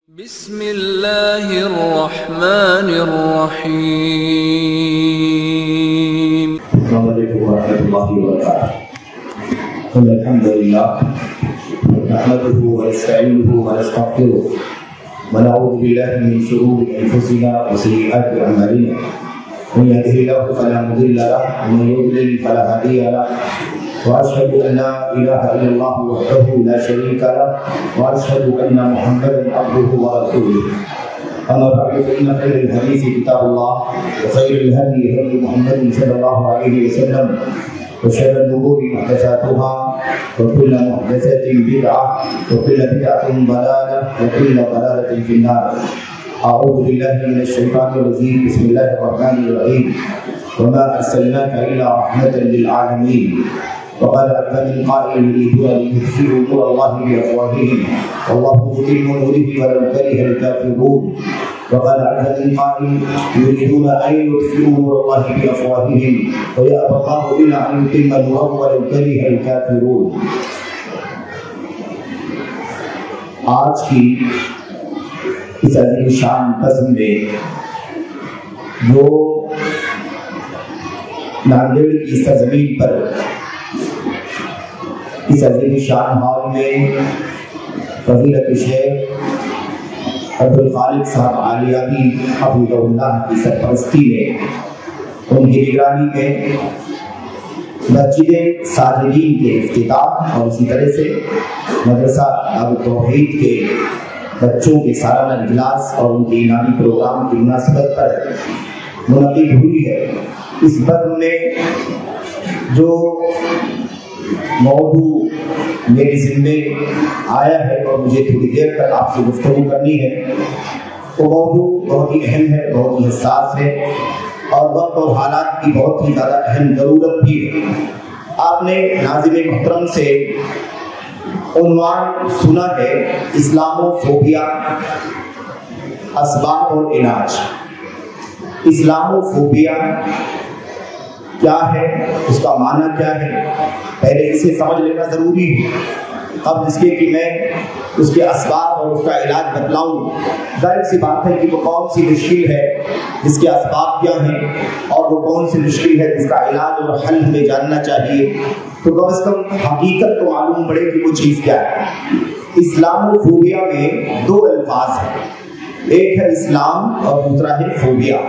بسم اللہ الرحمن الرحیم۔ السلام علیکم ورحمۃ اللہ وبرکاتہ۔ الحمد للہ نحمده ونستعینه ونستغفره ونعوذ باللہ من شرور انفسنا وسیئات اعمالنا، من يهده الله فلا مضل له ومن يضلل فلا هادي له، واشهد ان لا اله الا الله وحده لا شريك له، واشهد ان محمدا عبده ورسوله۔ اما بعد فان خير الحديث كتاب الله، وخير الهدي هدي محمد صلى الله عليه وسلم، وشر الامور محدثاتها، وكل محدثة بدعة، وكل بدعة ضلالة، وكل ضلالة في النار۔ اعوذ بالله من الشيطان الرجيم، بسم الله الرحمن الرحيم، وما ارسلناك الا رحمة للعالمين۔ وقال عز من قائل يريدون ان يطفئوا نور الله بافواههم والله متم نوره ولو كره الكافرون۔ وقال عز من قائل يريدون ان يطفئوا نور الله بافواههم ويأبى الله الا ان يتم نوره ولو كره الكافرون۔ آج کی اس عظیم شان قسم میں جو ناندیڑ کی سرزمین پر اس عظیم شان ہال میں فضیلت شیخ عبدالخالق صاحب عالیابی حفظہ اللہ کی سرپرستی میں، ان کی نگرانی میں مسجد ساجدین کے افتتاح اور اسی طرح سے مدرسہ دارالتوحید کے بچوں کے سالانہ اجلاس اور ان کے انعامی پروگرام کی مناسبت پر منعقد ہوئی ہے۔ اس بزم میں جو موضوع میرے ذمے آیا ہے اور مجھے تھوڑی دیر تک آپ سے گفتگو کرنی ہے، وہ موضوع بہت ہی اہم ہے، بہت ہی حساس ہے اور وقت اور حالات کی بہت ہی زیادہ اہم ضرورت بھی ہے۔ آپ نے ناظم محترم سے عنوان سنا ہے اسلاموفوبیا، اسباب اور علاج۔ اسلاموفوبیا کیا ہے، اس کا معنی کیا ہے، پہلے اسے سمجھ لینا ضروری ہے قبل اس کے کہ میں اس کے اسباب اور اس کا علاج بتلاؤں۔ ظاہر سی بات ہے کہ وہ کون سی مشکل ہے جس کے اسباب کیا ہیں، اور وہ کون سی مشکل ہے جس کا علاج اور حل ہمیں جاننا چاہیے، تو کم از کم حقیقت تو معلوم پڑے کہ وہ چیز کیا ہے۔ اسلاموفوبیا میں دو الفاظ ہیں، ایک ہے اسلام اور دوسرا ہے فوبیا۔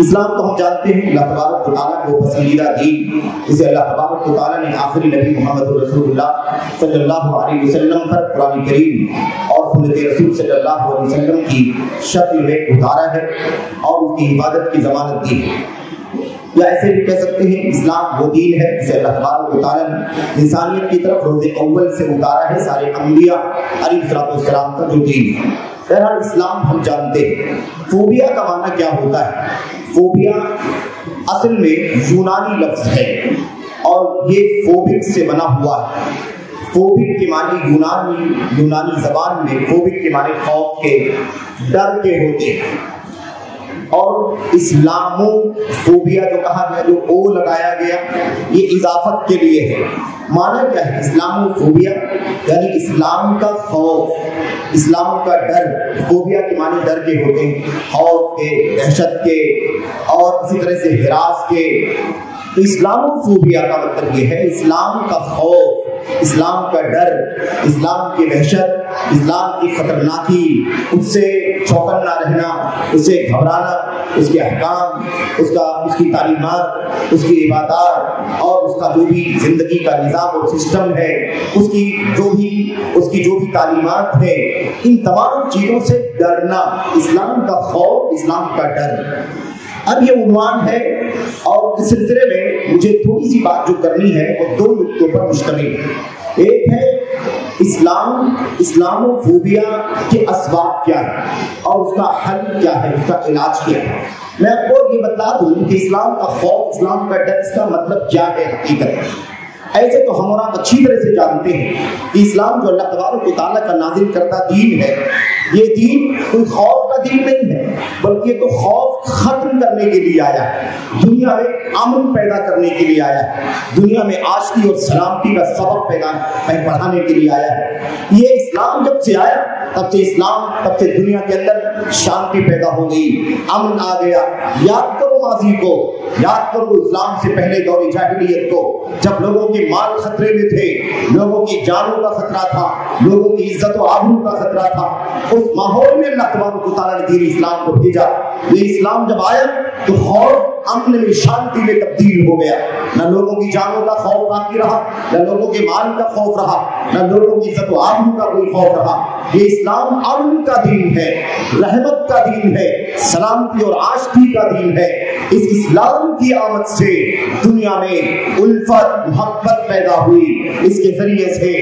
اسلام تو ہم جانتے ہیں اللہ تبارک و تعالیٰ کو پسندیدہ دین، جسے اللہ تبارک و تعالیٰ نے آخری نبی محمد رسول اللہ صلی اللہ علیہ وسلم پر قرآن کریم اور سنت رسول صلی اللہ علیہ وسلم کی شکل میں اتارا ہے اور اس کی حفاظت کی ضمانت دی ہے۔ یا ایسے بھی کہہ سکتے ہیں اسلام وہ دین ہے جسے اللہ تبارک و تعالیٰ نے انسانیت کی طرف روز اول سے اتارا ہے، سارے انبیاء علیہ السلام کا جو دین ہے۔ بہرحال اسلام ہم جانتے ہیں۔ فوبیا کا معنی کیا ہوتا ہے؟ فوبیا اصل میں یونانی لفظ ہے اور یہ فوبک سے بنا ہوا ہے۔ فوبک کے معنی یونانی زبان میں فوبک کے معنی خوف کے، ڈر کے ہوتے ہیں، اور اسلاموفوبیا جو کہا گیا، جو او لگایا گیا، یہ اضافت کے لیے ہے۔ معنی کیا ہے اسلاموفوبیا؟ یعنی اسلام کا خوف، اسلام کا ڈر۔ فوبیا کے معنی ڈر کے ہوتے ہیں، خوف کے، دہشت کے، اور اسی طرح سے ہراس کے۔ تو اسلاموفوبیا کا مطلب یہ ہے اسلام کا خوف، اسلام کا ڈر، اسلام کی وحشت، اسلام کی خطرناکی، اس سے چوکنا رہنا، اس سے گھبرانا، اس کے احکام، اس کی تعلیمات، اس کی عبادات اور اس کا جو بھی زندگی کا نظام اور سسٹم ہے، اس کی جو بھی تعلیمات ہے، ان تمام چیزوں سے ڈرنا، اسلام کا خوف، اسلام کا ڈر۔ اب یہ عنوان ہے اور اس سلسلے میں مجھے تھوڑی سی بات جو کرنی ہے وہ دو نقطوں پر مشتمل ہے۔ ایک ہے اسلاموفوبیا کے اسباب کیا ہے اور اس کا حل کیا ہے، اس کا علاج کیا ہے۔ میں آپ کو یہ بتا دوں کہ اسلام کا خوف، اسلام کا ڈر، اس کا مطلب کیا ہے حقیقت۔ ایسے تو ہم اور آپ اچھی طرح سے جانتے ہیں کہ اسلام جو اللہ تبارک و تعالیٰ کا نازل کردہ دین ہے، یہ دین کوئی خوف کا دین نہیں ہے، بلکہ یہ تو خوف ختم کرنے کے لیے آیا ہے، دنیا میں امن پیدا کرنے کے لیے آیا ہے، دنیا میں آشتی اور سلامتی کا سبب بڑھانے کے لیے آیا ہے۔ یہ اسلام جب سے آیا تب سے دنیا کے اندر شانتی پیدا ہو گئی، امن آ گیا۔ یاد کرو ماضی کو، یاد کرو اسلام سے پہلے دور جاہلیت کو، جب لوگوں کے مال خطرے میں تھے، لوگوں کی جانوں کا خطرہ تھا، لوگوں کی عزت و آبرو کا خطرہ تھا، اس ماحول میں اللہ تبارک و تعالیٰ نے دین اسلام کو بھیجا۔ یہ اسلام جب آیا تو خوف امن میں، شانتی میں تبدیل ہو گیا۔ نہ لوگوں کی جانوں کا خوف باقی رہا، نہ لوگوں کے مال کا خوف رہا، نہ لوگوں کی عزت و آبرو کا کوئی خوف رہا۔ یہ اسلام امن کا دین ہے، رحمت کا دین ہے، سلامتی اور آشتی کا دین ہے۔ اس اسلام کی آمد سے دنیا میں الفت، محبت پیدا ہوئی، اس کے ذریعے سے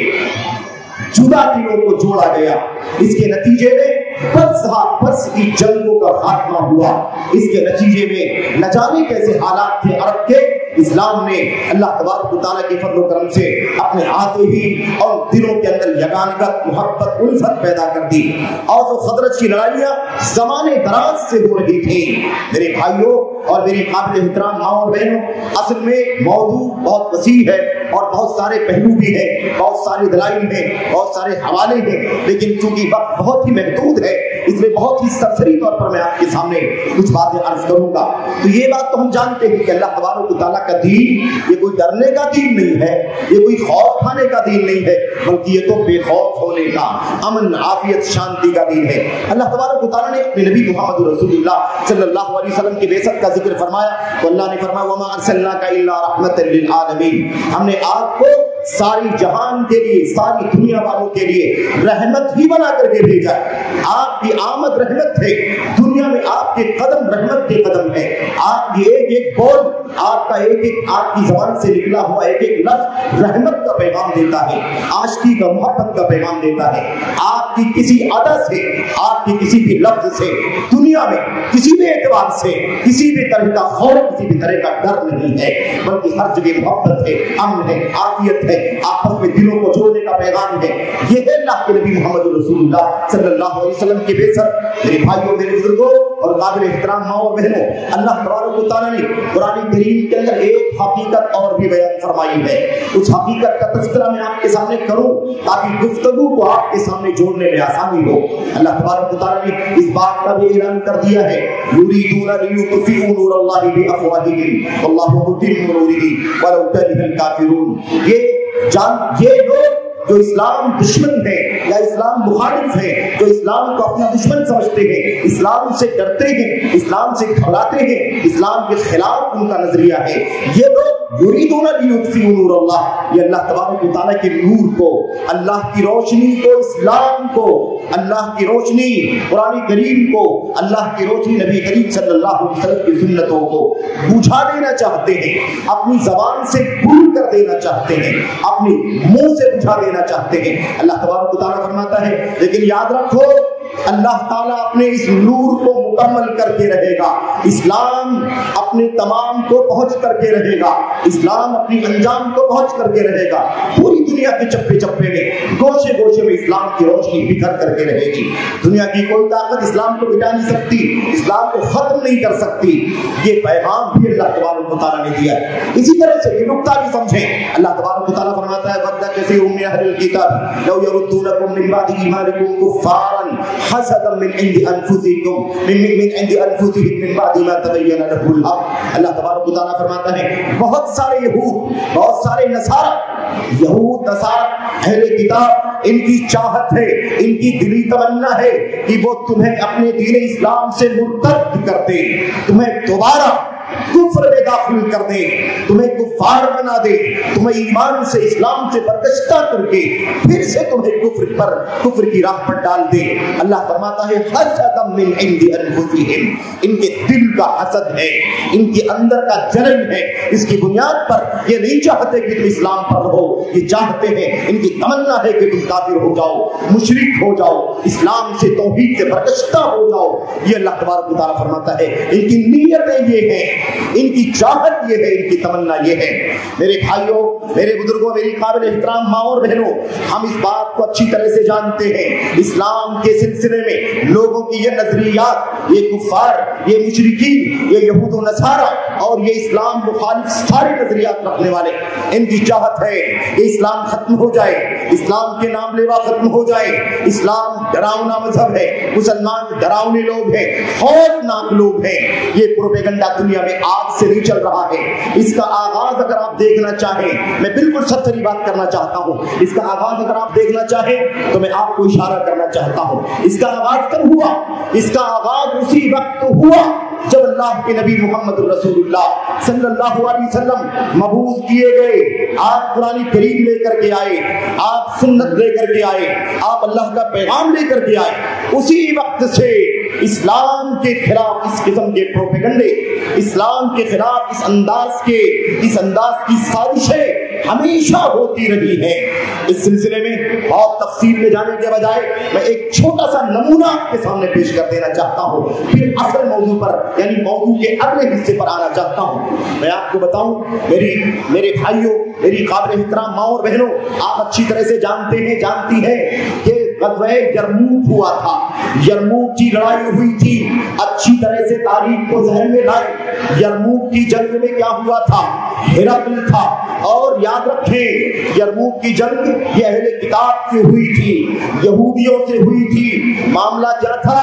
جدا دلوں کو جوڑا گیا، اس کے نتیجے میں پرس کی جنگوں کا خاتمہ ہوا، اس کے نتیجے میں نہ جانے کیسے حالات تھے عرب کے، اسلام نے اللہ تبارک و تعالیٰ کے فضل و کرم سے اپنے آتے ہی اور دلوں کے اندر یگانگت، محبت، الفت پیدا کر دی۔ اوس و خزرج کی لڑائیاں زمانے دراز سے ہو رہی تھیں۔ میرے بھائیوں اور میری قابل احترام ماں اور بہنوں، اصل میں موضوع بہت وسیع ہے اور بہت سارے پہلو بھی ہیں، بہت سارے دلائل ہیں، بہت سارے حوالے ہیں، لیکن چونکہ وقت بہت ہی محدود ہے اس لیے بہت ہی سرسری طور پر میں آپ کے سامنے کچھ باتیں عرض کروں گا۔ تو یہ بات تو ہم جانتے ہیں کہ اللہ تبارک و تعالیٰ کا دین یہ کوئی ڈرنے کا دین نہیں ہے، یہ کوئی خوف کھانے کا دین نہیں ہے، بلکہ یہ تو بے خوف ہونے کا، امن، عافیت، شانتی کا دین ہے۔ اللہ تبارک و تعالیٰ نے اپنے نبی محمد رسول اللہ صلی اللہ علیہ وسلم کی بعثت کا ذکر فرمایا تو اللہ نے فرمایا وما ارسلناک الا رحمۃ للعالمین، ہم نے آپ کو ساری جہان کے لیے، ساری دنیا والوں کے لیے رحمت ہی بنا کر کے بھیجا۔ آپ کی آمد رحمت ہے، دنیا میں آپ کے قدم رحمت کے قدم ہے۔ آپ کی ایک ایک بول، آپ کا ایک ایک، آپ کی زبان سے نکلا ہوا ایک ایک لفظ رحمت کا پیغام دیتا ہے، آشتی کا، محبت کا پیغام دیتا ہے۔ آپ کی کسی ادا سے، آپ کی کسی بھی لفظ سے دنیا میں کسی بھی اعتبار سے کسی بھی طرح کا خوف، کسی بھی طرح کا ڈر نہیں ہے، بلکہ ہر جگہ محبت ہے، امن ہے، عافیت ہے، آپس میں دلوں کو جوڑنے کا پیغام ہے۔ یہ ہے اللہ کے نبی محمد رسول اللہ صلی اللہ علیہ وسلم کی بعثت۔ میرے بھائیوں، میرے بزرگوں اور قابل احترام ماں اور بہنوں، اللہ تبارک و تعالیٰ نے قرآن کریم کے اندر ایک حقیقت اور بھی بیان فرمائی ہے۔ اس حقیقت کا تذکرہ میں آپ کے سامنے کروں تاکہ گفتگو کو آپ کے سامنے جوڑنے میں آسانی ہو۔ اللہ تبارک و تعالیٰ نے اس بات کا بھی اعلان کر دیا ہے یریدون لیطفئوا نور اللہ بافواہہم واللہ متم نورہ ولو کرہ الکافرون۔ یہ لوگ جو اسلام دشمن ہے یا اسلام مخالف ہے، جو اسلام کو اپنا دشمن سمجھتے ہیں، اسلام سے ڈرتے ہیں، اسلام سے گھبراتے ہیں، اسلام کے خلاف ان کا نظریہ ہے، یہ لوگ یریدون لیطفئوا نور اللہ، یہ اللہ تبارک و تعالیٰ کے نور کو، اللہ کی روشنی کو، اسلام کو، اللہ کی روشنی قرآن کریم کو، اللہ کی روشنی نبی کریم صلی اللہ علیہ وسلم کی سنتوں کو بجھا دینا چاہتے ہیں، اپنی زبان سے دور کر دینا چاہتے ہیں، اپنے منہ سے بجھا دینا چاہتے ہیں۔ اللہ تبارک و تعالیٰ فرماتا ہے لیکن یاد رکھو اللہ تعالیٰ اپنے اس نور کو مکمل کر کے رہے گا، اسلام اپنے تمام کو پہنچ کر کے رہے گا، اسلام اپنی انجام کو پہنچ کر کے رہے گا، پوری دنیا کے چپے چپے میں، گوشے گوشے میں اسلام کی روشنی بکھر کر کے رہے گی۔ دنیا کی کوئی طاقت اسلام کو مٹا نہیں سکتی، اسلام کو ختم نہیں کر سکتی۔ یہ پیغام بھی اللہ تبارک و تعالیٰ نے دیا ہے۔ اسی طرح سے یہ نقطہ بھی سمجھیں، اللہ تبارک و تعالیٰ فرماتا ہے وَدَّ كَثِيرٌ مِّنْ أَهْلِ الْكِتَابِ لَوْ يَرُدُّونَكُم مِّن بَعْدِ إِيمَانِكُمْ كُفَّارًا حَسَدًا مِّنْ عِندِ أَنفُسِهِم مِّن بَعْدِ مَا تَبَيَّنَ لَهُمُ الْحَقُّ۔ اللہ تبارک و تعالیٰ فرماتا ہے بہت سارے یہود، بہت سارے نصارہ، یہود نصارہ اہل کتاب، ان کی چاہت ہے، ان کی دلی تمنا ہے کہ وہ تمہیں اپنے دین اسلام سے مرتد کر دے، تمہیں دوبارہ کفر میں داخل کر دے، تمہیں کفار بنا دے، تمہیں ایمان سے، اسلام سے برگشتہ کر کے پھر سے تمہیں کفر کی راہ پر ڈال دے۔ اللہ فرماتا ہے حسدا من عند انفسہم، ان کے دل کا حسد ہے، ان کے اندر کا جلن ہے، اس کی بنیاد پر یہ نہیں چاہتے کہ تم اسلام پر رہو، یہ چاہتے ہیں، ان کی تمنا ہے کہ تم کافر ہو جاؤ، مشرک ہو جاؤ، اسلام سے، توحید سے برگشتہ ہو جاؤ۔ یہ اللہ تبارک و تعالیٰ فرماتا ہے ان کی نیتیں یہ ہیں، ان کی چاہت یہ ہے، ان کی تمنا یہ ہے۔ میرے بھائیوں میرے بزرگوں، میری قابل احترام ماں اور بہنوں، ہم اس بات کو اچھی طرح سے جانتے ہیں، اسلام کے سلسلے میں لوگوں کی یہ نظریات، یہ کفار، یہ مشرکین، یہ یہود و نصارہ اور یہ اسلام مخالف سارے نظریات رکھنے والے، ان کی چاہت ہے کہ اسلام ختم ہو جائے، اسلام کے نام لیوا ختم ہو جائے۔ اسلام ڈراؤنا مذہب ہے، مسلمان ڈراؤنے لوگ ہیں، خوفناک لوگ ہیں۔ یہ پروپیگنڈا دنیا میں آج سے نہیں چل رہا ہے، اس کا آغاز اگر آپ دیکھنا چاہیں، میں بالکل سچی بات کرنا چاہتا ہوں، اس کا آغاز اگر آپ دیکھنا چاہیں تو میں آپ کو اشارہ کرنا چاہتا ہوں۔ اس کا آغاز کب ہوا؟ اس کا آغاز اسی وقت ہوا جب اللہ کے نبی محمد رسول اللہ صلی اللہ علیہ وسلم مبعوث کیے گئے۔ آپ قرآن کریم لے کر کے آئے، آپ سنت لے کر کے آئے، آپ اللہ کا پیغام لے کر کے آئے۔ اسی وقت سے اسلام کے خلاف اس قسم کے پروپیگنڈے، اسلام کے خلاف اس انداز کی سازشیں ہمیشہ ہوتی رہی ہیں۔ اس سلسلے میں بہت تفصیل میں جانے کے بجائے میں ایک چھوٹا سا نمونہ آپ کے سامنے پیش کر دینا چاہتا ہوں، پھر اصل موضوع پر یعنی موضوع کے اگلے حصے پر آنا چاہتا ہوں۔ میں آپ کو بتاؤں، میرے بھائیوں، میری قابل احترام ماں اور بہنوں، آپ اچھی طرح سے جانتے ہیں، جانتی ہیں کہ غزوہ یرموک ہوا تھا، یرموک کی لڑائی ہوئی تھی۔ اچھی طرح سے تاریخ کو ذہن میں لائیں، یرموک کی جنگ میں کیا ہوا تھا؟ ہرقل تھا، اور یاد رکھیں یرموک کی جنگ یہ اہل کتاب سے ہوئی تھی، یہودیوں سے ہوئی تھی۔ معاملہ کیا تھا؟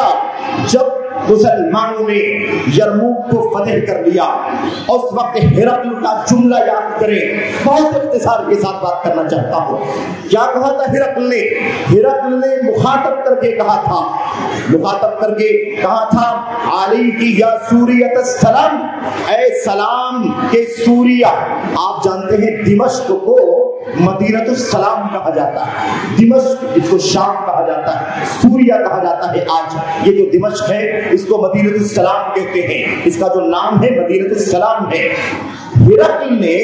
جب مسلمانوں نے یرموک کو فتح کر لیا، اس وقت ہرقل کا جملہ یاد کریں، بہت اختصار کے ساتھ بات کرنا چاہتا ہوں۔ کیا کہا تھا ہرقل نے؟ ہرقل نے مخاطب کر کے کہا تھا علیکی یا سوریت السلام، اے سلام کے سوریہ۔ آپ جانتے ہیں دمشق کو مدینۃ السلام کہا جاتا ہے، دمشق اس کو شام کہا جاتا ہے، سوریہ کہا جاتا ہے آج۔ یہ جو دمشق ہے اس کو مدینۃ السلام کہتے ہیں، اس کا جو نام ہے مدینۃ السلام ہے۔ ہرقل نے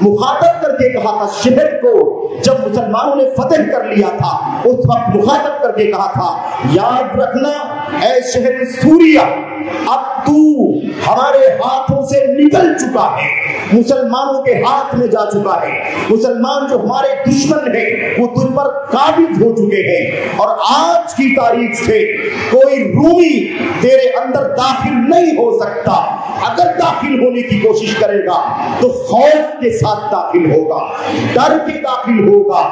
مخاطب کر کے کہا تھا شہر کو، جب مسلمانوں نے فتح کر لیا تھا اس وقت مخاطب کر کے کہا تھا، یاد رکھنا اے شہر سوریہ، اب تو ہمارے ہاتھوں سے نکل چکا ہے، مسلمانوں کے ہاتھ میں جا چکا ہے۔ مسلمان جو ہمارے دشمن ہیں وہ تم پر قابض ہو چکے ہیں، اور آج کی تاریخ سے کوئی رومی تیرے اندر داخل نہیں ہو سکتا۔ اگر داخل ہونے کی کوشش کرے گا تو خوف کے ساتھ داخل ہوگا، ڈر کے داخل ہوگا،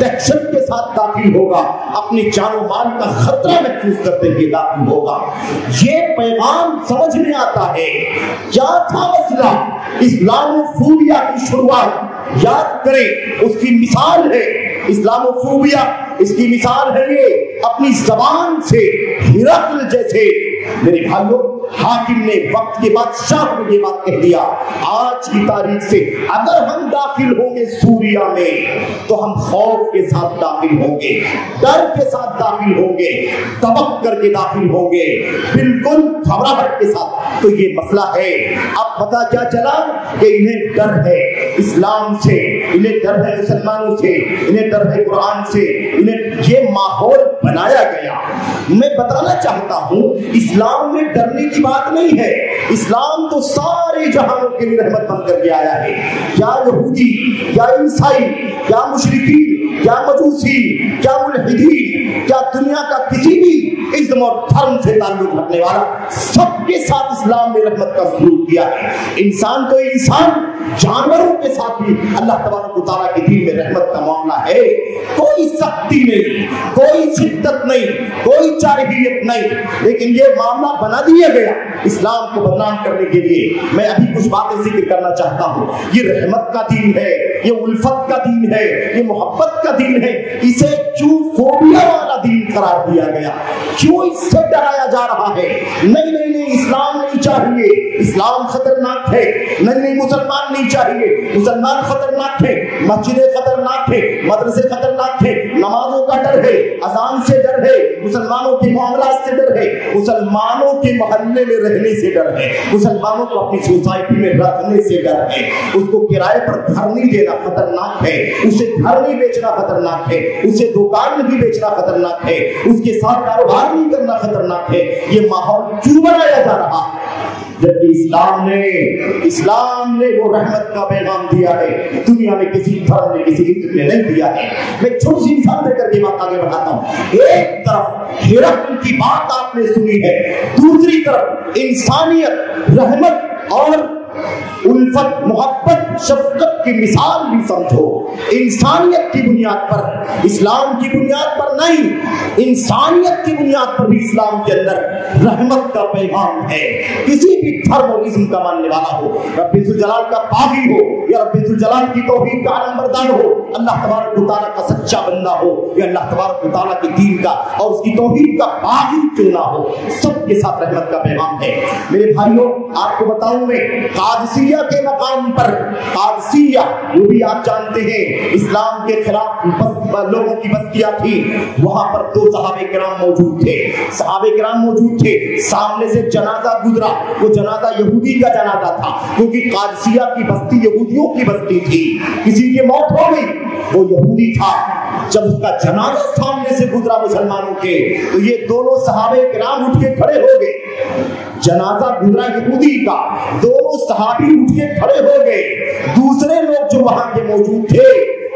دہشت کے ساتھ داخل ہوگا، اپنی جان و مال کا خطرہ محسوس کرتے ہوئے داخل ہوگا۔ یہ پیغام سمجھ میں آتا ہے کیا تھا مسئلہ؟ اسلاموفوبیا کی شروعات یاد کریں، اس کی مثال ہے اسلاموفوبیا، اس کی مثال ہے یہ اپنی زبان سے ہرقل جیسے میرے بھائیوں حاکم نے، وقت کے بادشاہ نے یہ بات کہہ دیا۔ آج کی تاریخ سے اگر ہم داخل ہوں گے سوریہ میں تو ہم خوف کے ساتھ داخل ہوں گے، ڈر کے ساتھ داخل ہوں گے، تبک کر کے داخل ہوں گے، بالکل گھبراہٹ کے ساتھ۔ تو یہ مسئلہ ہے۔ اب پتا کیا چلا کہ انہیں ڈر ہے اسلام سے، انہیں ڈر ہے مسلمانوں سے، انہیں ڈر ہے قرآن سے، انہیں یہ ماحول بنایا گیا۔ میں بتانا چاہتا ہوں اسلام میں ڈرنے کی بات نہیں ہے، اسلام تو سارے جہانوں کے لیے رحمت بن کر کے آیا ہے۔ کیا یہودی، کیا عیسائی، کیا مشرکین، کیا مجوسی، کیا ملحدین، کیا دنیا کا کسی بھی ازم اور دھرم سے تعلق رکھنے والا، سب کے ساتھ اسلام نے رحمت کا سلوک کیا ہے۔ انسان تو انسان، جانوروں کے ساتھ بھی اللہ تبارک و تعالیٰ کے دین میں رحمت کا معاملہ ہے۔ کوئی سختی نہیں، کوئی شدت نہیں، کوئی جارحیت نہیں، لیکن یہ معاملہ بنا دیا گیا اسلام کو بدنام کرنے کے لیے۔ میں ابھی کچھ باتیں ذکر کرنا چاہتا ہوں۔ یہ رحمت کا دین ہے، یہ الفت کا دین ہے، یہ محبت کا دین ہے، اسے کیوں فوبیا والا دین قرار دیا گیا؟ کیوں اس سے ڈرایا جا رہا ہے؟ نہیں نہیں نہیں، اسلام نہیں چاہیے، اسلام خطرناک ہے۔ نہیں نہیں، مسلمان نہیں چاہیے، مسلمان خطرناک ہے، مسجدیں خطرناک ہے، مدرسے خطرناک ہے، نمازوں کا ڈر ہے، اذان سے ڈر ہے، مسلمانوں کے معاملات سے ڈر ہے، مسلمانوں کے محلے میں رہنے سے ڈر ہے، مسلمانوں کو اپنی سوسائٹی میں رکھنے سے ڈر ہے، اس کو کرائے پر گھر نہیں دینا خطرناک ہے، اسے گھر نہیں بیچنا خطرناک ہے، اسے دکان نہیں بیچنا خطرناک ہے، اس کے ساتھ کاروبار نہیں کرنا خطرناک ہے۔ یہ ماحول کیوں بنایا جا رہا ہے؟ جبکہ اسلام نے وہ رحمت کا پیغام دیا ہے، دنیا میں کسی دھرم نے کسی عزت نے نہیں دیا ہے۔ میں چھوٹی سی مثال دے کر کے بات آگے بڑھاتا ہوں۔ ایک طرف ہرقل کی بات آپ نے سنی ہے، دوسری طرف انسانیت، رحمت اور الفت، محبت، شفقت کی مثال بھی سمجھو۔ انسانیت کی بنیاد پر، اسلام کی بنیاد پر نہیں، انسانیت کی بنیاد پر بھی اسلام کے اندر رحمت کا پیغام ہے۔ کسی بھی دھرم اور اسم کا ماننے والا ہو، رب ذوالجلال کا باغی ہو یا رب ذوالجلال کی توحید کا علمبردار ہو، اللہ تبارک و تعالیٰ کا سچا بندہ ہو یا اللہ تبارک و تعالیٰ کے دین کا اور اس کی توحید کا باغی کیوں نہ ہو، سب کے ساتھ رحمت کا پیغام ہے۔ میرے بھائیوں، آپ کو بتاؤں میں قادسیہ کے مقام پر، قادسیہ وہ بھی آپ جانتے ہیں اسلام کے خلاف لوگوں کی بستیاں تھی، وہاں پر دو صحابہ کرام موجود تھے، سامنے سے جنازہ گزرا، وہ جنازہ یہودی کا جنازہ تھا، کیونکہ قادسیہ کی بستی یہودیوں کی بستی تھی، کسی کی موت ہو گئی، وہ یہودی تھا، جب اس کا جنازہ سامنے سے گزرا مسلمانوں کے، تو یہ دونوں صحابہ کرام اٹھ کے کھڑے ہو گئے، جنازہ گزرا یہودی کا، دونوں صحابی اٹھ کے کھڑے ہو گئے، دوسرے لوگ جو وہاں کے موجود تھے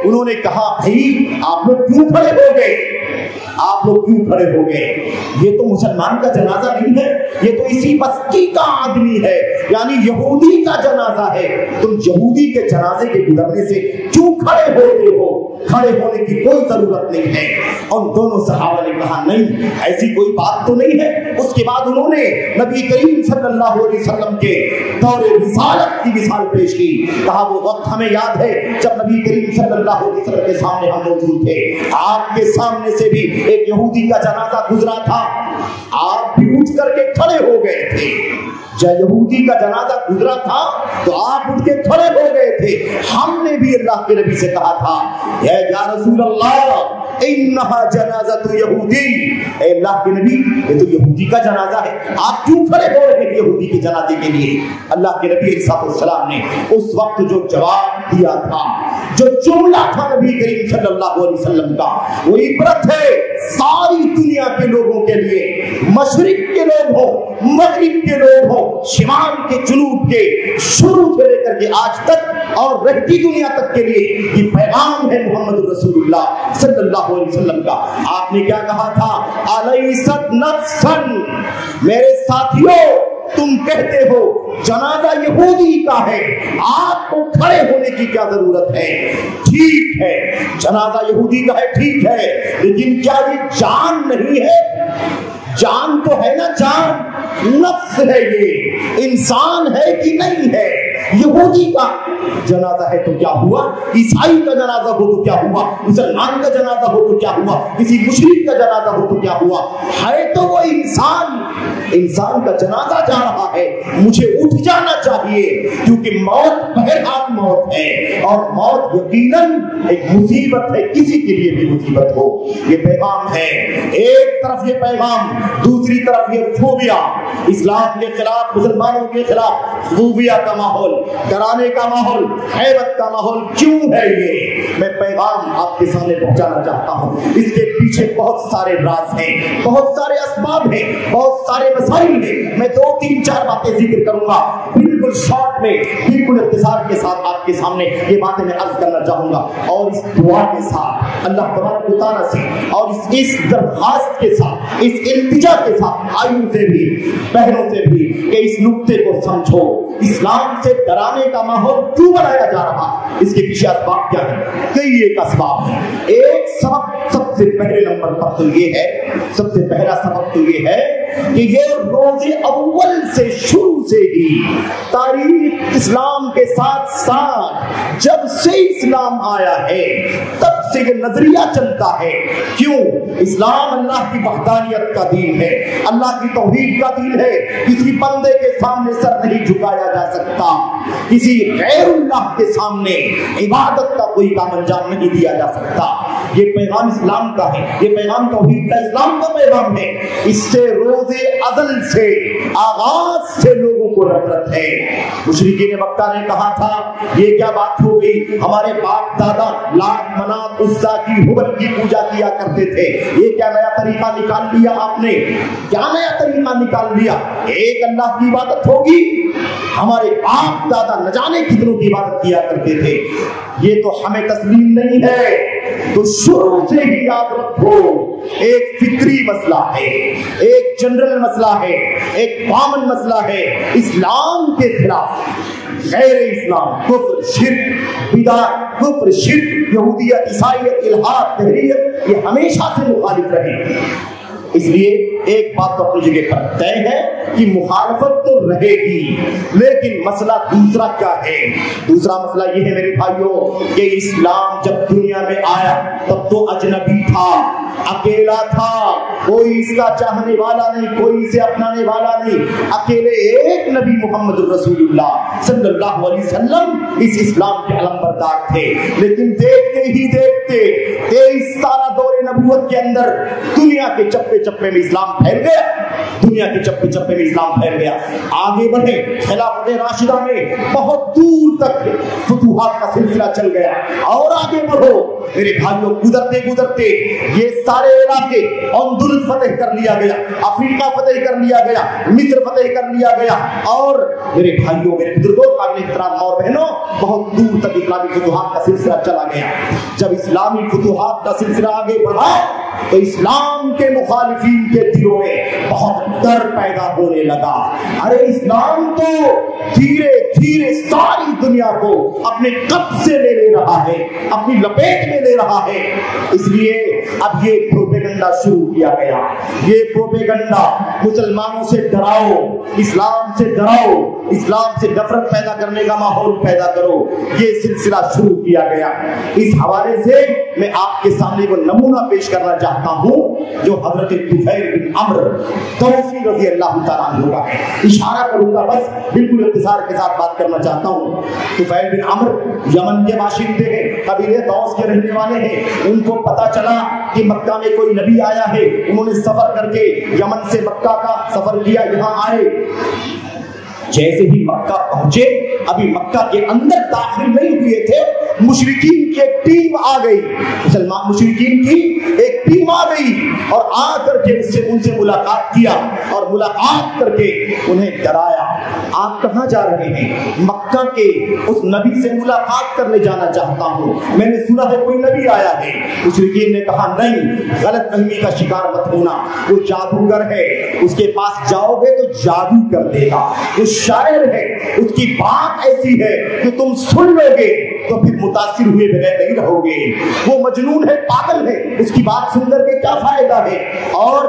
انہوں نے کہا بھائی آپ لوگ کیوں کھڑے ہو گئے، آپ لوگ کیوں کھڑے ہو گئے، یہ تو مسلمان کا جنازہ نہیں ہے، یہ تو اسی بستی کا آدمی ہے، یعنی یہودی کا جنازہ ہے، تم یہودی کے جنازے کے گزرنے سے کیوں کھڑے ہوتے ہو، کھڑے ہونے کی کوئی ضرورت نہیں ہے۔ اور دونوں صحابہ نے کہا نہیں ایسی کوئی بات تو نہیں ہے۔ اس کے بعد انہوں نے نبی کریم صلی اللہ علیہ وسلم کے دور رسالت کی مثال پیش کی، کہا وہ وقت ہمیں یاد ہے جب نبی کریم صلی اللہ علیہ وسلم کے سامنے ہم موجود تھے، آپ کے سامنے سے بھی ایک یہودی کا جنازہ گزرا تھا، آپ بھی اٹھ کر کے کھڑے ہو گئے تھے، جب یہودی کا جنازہ گزرا تھا تو آپ اٹھ کے کھڑے ہو گئے تھے، ہم نے بھی اللہ کے نبی سے کہا تھا یا رسول اللہ انہا جنازۃ یہودی، اے اللہ کے نبی یہ تو یہودی کا جنازہ ہے، آپ کیوں کھڑے ہو رہے ہیں یہودی کے جنازے کے لیے؟ اللہ کے نبی علیہ السلام نے اس وقت جو جواب دیا تھا، جو جملہ تھا نبی کریم صلی اللہ علیہ وسلم کا، وہ عبرت ہے ساری دنیا کے لوگوں کے لیے، مشرق کے لوگ ہو، مغرب کے لوگ ہو، شمال کے، جنوب کے، شروع سے لے کر کے آج تک اور رہتی دنیا تک کے لیے یہ پیغام ہے محمد رسول اللہ صلی اللہ علیہ وسلم کا۔ آپ نے کیا کہا تھا؟ الیست نفسن، میرے ساتھیوں تم کہتے ہو جنازہ یہودی کا ہے، آپ کو کھڑے ہونے کی کیا ضرورت ہے؟ ٹھیک ہے جنازہ یہودی کا ہے، ٹھیک ہے، لیکن کیا یہ جان نہیں ہے؟ جان تو ہے نا، جان نفس ہے، یہ انسان ہے کہ نہیں ہے؟ یہودی کا جنازہ ہے تو کیا ہوا، عیسائی کا جنازہ ہو تو کیا ہوا، مسلمان کا جنازہ ہو تو کیا ہوا، کسی مشرک کا جنازہ ہو تو کیا ہوا، ہے تو وہ انسان، انسان کا جنازہ جا رہا ہے، مجھے اٹھ جانا چاہیے، کیونکہ موت بہرحال موت ہے، اور موت یقیناً ایک مصیبت ہے، کسی کے لیے بھی مصیبت ہو۔ یہ پیغام ہے، ایک طرف یہ پیغام، دوسری طرف یہ فوبیا، اسلام کے خلاف، مسلمانوں کے خلاف فوبیا کا ماحول، ڈرانے کا ماحول، حیرت کا ماحول کیوں ہے؟ یہ میں پیغام آپ کے سامنے پہنچانا چاہتا ہوں، اس کے پیچھے بہت سارے راز ہیں، بہت سارے اسباب ہیں، بہت سارے مسائل ہیں، میں 2-3-4 باتیں ذکر کروں گا بالکل شارٹ میں، بالکل اختصار کے ساتھ آپ کے سامنے یہ باتیں میں عرض کرنا چاہوں گا، اور اس دعا کے ساتھ اللہ تبارک و تعالیٰ سے اور اس درخواست کے ساتھ، اس التجا کے ساتھ بھائیوں سے بھی بہنوں سے بھی کہ اس نقطے کو سمجھو، اسلام سے ڈرانے کا ماحول کیوں بنایا جا رہا، اس کے پیچھے اسباب کیا ہے؟ کئی ایک اسباب ہیں۔ ایک سبب سب سے پہلے نمبر پر تو یہ ہے، سب سے پہلا سبب تو یہ ہے کہ یہ روز اول سے شروع سے ہی تاریخ اسلام کے ساتھ ساتھ جب سے اسلام آیا ہے تب سے یہ نظریہ چلتا ہے، کیوں؟ اسلام اللہ کی وحدانیت کا دین ہے، اللہ کی توحید کا دین ہے، کسی بندے کے سامنے سر نہیں جھکایا جا سکتا، کسی غیر اللہ کے سامنے عبادت کا کوئی کام انجام نہیں دیا جا سکتا، یہ پیغام اسلام کا ہے، یہ پیغام توحید کا، اسلام کا پیغام ہے۔ اس سے روز ازل سے، آغاز سے لوگوں کو نفرت ہے۔ مشرکین مکہ نے کہا تھا یہ کیا بات ہو گئی، ہمارے باپ دادا لات منات عزا کی ہبل کی پوجا کیا کرتے تھے، یہ کیا نیا طریقہ نکال لیا آپ نے، کیا نیا طریقہ نکال لیا، ایک اللہ کی عبادت ہوگی؟ ہمارے باپ دادا نہ جانے کتنوں کی عبادت کیا کرتے تھے، یہ تو ہمیں تسلیم نہیں ہے۔ تو شروع سے ہی یاد رکھو ایک فکری مسئلہ ہے، ایک جنرل مسئلہ ہے، ایک کامن مسئلہ ہے، اسلام کے خلاف غیر اسلام، کفر، شرک، بدعت، کفر، شرک، یہودیت، عیسائیت، الحاد، تحریت، یہ ہمیشہ سے مخالف رہے۔ اس لیے ایک بات تو اپنی جگہ پر طے ہے کہ مخالفت تو رہے گی، لیکن مسئلہ دوسرا کیا ہے؟ دوسرا مسئلہ یہ ہے میرے بھائیوں کہ اسلام جب دنیا میں آیا تب تو اجنبی تھا، اکیلا تھا، کوئی اس کا چاہنے والا نہیں، کوئی اسے اپنانے والا نہیں، اکیلے ایک نبی محمد رسول اللہ صلی اللہ علیہ وسلم اس اسلام کے علمبردار تھے۔ لیکن دیکھتے ہی دیکھتے 23 سالہ دور نبوت کے اندر دنیا کے چپے چپے میں اسلام پھیل گیا، دنیا کے چپے چپے میں اسلام پھیل گیا۔ آگے بڑھے خلافت راشدہ میں بہت دور تک فتوحات کا سلسلہ چل گیا، اور آگے بڑھو میرے بھائیوں، گزرتے گزرتے یہ سارے علاقے اندلس فتح کر لیا گیا، افریقہ فتح کر لیا گیا، مصر فتح کر لیا گیا، اور میرے بھائیوں، میرے بزرگوں، قابل احترام ماں اور بہنوں، بہت دور تک اسلامی فتوحات کا سلسلہ چلا گیا۔ جب اسلامی فتوحات کا سلسلہ آگے بڑھا تو اسلام کے مخالفین کے دلوں میں بہت ڈر پیدا ہونے لگا۔ ارے اسلام تو دھیرے دھیرے ساری دنیا کو اپنے قبضے میں لے رہا ہے، اپنی لپیٹ میں لے رہا ہے۔ اس لیے اب یہ پروپیگنڈا شروع کیا گیا، یہ پروپیگنڈا مسلمانوں سے ڈراؤ، اسلام سے ڈراؤ، اسلام سے نفرت پیدا کرنے کا ماحول پیدا کرو، یہ سلسلہ شروع کیا گیا۔ اس حوالے سے میں آپ کے سامنے وہ نمونہ پیش کرنا چاہتا ہوں جو حضرت طفیل بن عمرو دوسی رضی اللہ تعالیٰ عنہ کا ہے۔ اشارہ کروں گا، بس بالکل اختصار کے ساتھ بات کرنا چاہتا ہوں۔ طفیل بن عمرو یمن کے باشندے ہیں، قبیلے دوس کے رہنے والے ہیں۔ ان کو پتا چلا کہ مکہ میں کوئی نبی آیا ہے، انہوں نے سفر کر کے یمن سے مکہ کا سفر کیا، یہاں آئے۔ جیسے ہی مکہ پہنچے، ابھی مکہ کے اندر داخل نہیں ہوئے تھے، مشرکین کی ایک ٹیم آ گئی، مسلمان مشرکین کی ایک ٹیم آ گئی، اور آ کر کے ان سے ملاقات کیا، اور ملاقات کر کے انہیں ڈرایا۔ آپ کہاں جا رہے ہیں؟ مکہ کے اس نبی سے ملاقات کرنے جانا چاہتا ہوں، میں نے سنا ہے کوئی نبی آیا ہے۔ مشرکین نے کہا نہیں، غلط فہمی کا شکار مت ہونا، وہ جادوگر ہے، اس کے پاس جاؤ گے تو جادو کر دے گا، وہ شاعر ہے، اس کی بات ایسی ہے کہ تم سن لو گے تو پھر متاثر ہوئے بغیر نہیں رہو گے، وہ مجنون ہے، پاگل ہے، اس کی بات سن کر کے کیا فائدہ ہے۔ اور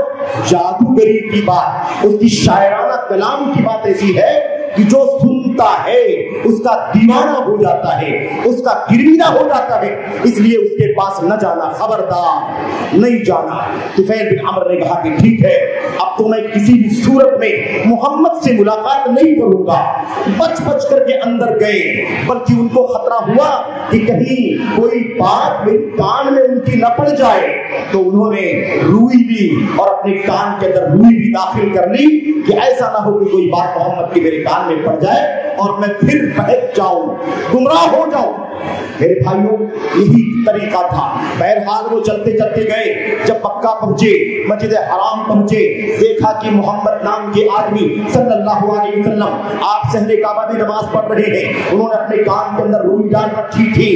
جادوگری کی بات، اس کی شاعرانہ کلام کی بات ایسی ہے کہ جو سنتا ہے اس کا دیوانہ ہو جاتا ہے، اس کا گرویدہ ہو جاتا ہے، اس لیے اس کے پاس نہ جانا، خبردار نہیں جانا۔ طفیل بن عمرو نے کہا کہ ٹھیک ہے، اب تو میں کسی بھی صورت میں محمد سے ملاقات نہیں کروں گا۔ بچ بچ کر کے اندر گئے، بلکہ ان کو خطرہ ہوا کہ کہیں کوئی بات میری کان میں ان کی نہ پڑ جائے، تو انہوں نے روئی لی اور اپنے کان کے اندر روئی بھی داخل کر لی کہ ایسا نہ ہو کہ کوئی بات محمد کی میرے کان میں پڑ جائے اور میں پھر بہک جاؤں، گمراہ ہو جاؤں۔ میرے بھائیوں، یہی طریقہ تھا۔ بہرحال وہ چلتے چلتے گئے، جب مکہ پہنچے، مسجد حرام پہنچے، دیکھا کہ محمد نام کے آدمی صلی اللہ علیہ وسلم آپ صحن کعبہ میں نماز پڑھ رہے ہیں، انہوں نے اپنے کان کے اندر روئی ڈال رکھی تھی۔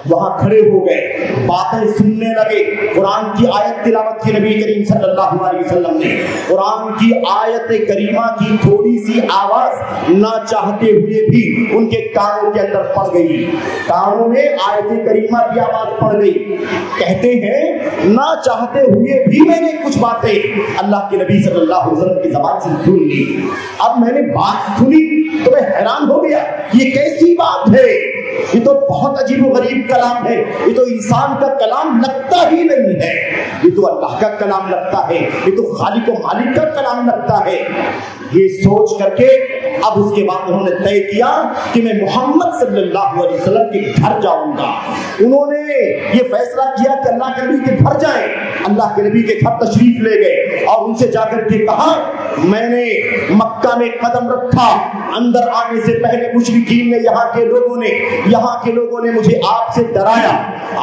وہاں کھڑے ہو گئے، باتیں سننے لگے، قرآن کی آیت تلاوت کی نبی کریم صلی اللہ علیہ وسلم نے۔ قرآن کی آیت کریمہ کی تھوڑی سی آواز نہ چاہتے ہوئے بھی ان کے کانوں کے اندر پڑ گئی، کانوں میں آیت کریمہ کی آواز پڑ گئی۔ کہتے ہیں نہ چاہتے ہوئے بھی میں نے کچھ باتیں اللہ کے نبی صلی اللہ علیہ وسلم کی زبان سے سن لی۔ اب میں نے بات سنی تو میں حیران ہو گیا، یہ کیسی بات ہے یہ تو بہت عجیب و غریب کلام ہے، یہ تو انسان کا کلام لگتا ہی نہیں ہے، یہ تو اللہ کا کلام لگتا ہے، یہ تو خالق و مالک کا کلام لگتا ہے۔ یہ سوچ کر کے اب اس کے بعد انہوں نے طے کیا کہ میں محمد صلی اللہ علیہ وسلم کے گھر جاؤں گا۔ انہوں نے یہ فیصلہ کیا کہ اللہ کے نبی کے گھر جائیں۔ اللہ کے نبی کے گھر تشریف لے گئے اور ان سے جا کر کے کہا میں نے مکہ میں قدم رکھا، اندر آنے سے پہلے مشرکین نے یہاں کے لوگوں نے مجھے آپ سے ڈرایا،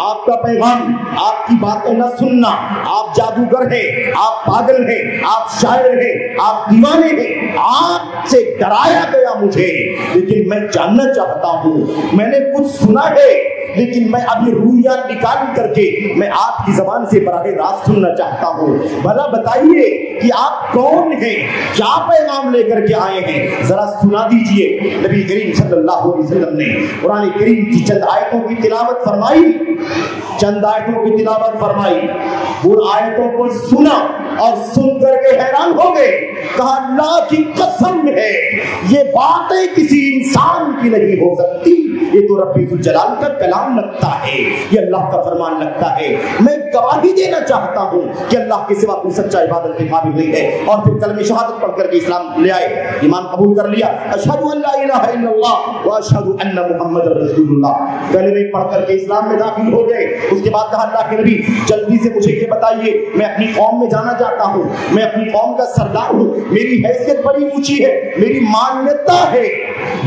آپ کا پیغام، آپ کی باتیں نہ سننا، آپ جادوگر ہیں، آپ پاگل ہیں، آپ شاعر ہیں، آپ دیوانے ہیں، آپ سے ڈرایا گیا مجھے، لیکن میں جاننا چاہتا ہوں، میں نے کچھ سنا ہے لیکن میں ابھی رویاں نکال کر کے میں آپ کی زبان سے براہ راست سننا چاہتا ہوں، بھلا بتائیے کہ آپ کون ہیں، کیا پیغام لے کر کے آئے ہیں، ذرا سنا دیجئے۔ نبی کریم صلی اللہ علیہ وسلم نے قرآن کریم کی چند آیتوں کی تلاوت فرمائی، وہ آیتوں کو سنا اور سن کر کے حیران ہو گئے، کہا اللہ کی قسم ہے یہ باتیں کسی انسان کی نہیں ہو سکتی، یہ تو رب ذوالجلال کا کلام لگتا ہے، یہ اللہ کا فرمان لگتا ہے۔ میں گواہی دینا چاہتا ہوں کہ اللہ کے سوا کوئی سچا عبادت کے قابل نہیں ہے۔ اور پھر کلمہ شہادت پڑھ کر کے اسلام لے آئے، ایمان قبول کر لیا، اشہد ان لا الہ الا اللہ واشہد ان محمد رسول اللہ، کلمہ پڑھ کر کے اسلام میں داخل ہو گئے۔ اس کے بعد کہا اللہ کے نبی جلدی سے مجھے یہ بتائیے، میں اپنی قوم میں جانا چاہتا ہوں، میں اپنی قوم کا سردار ہوں، میری حیثیت بڑی اونچی ہے، میری مانیتا ہے،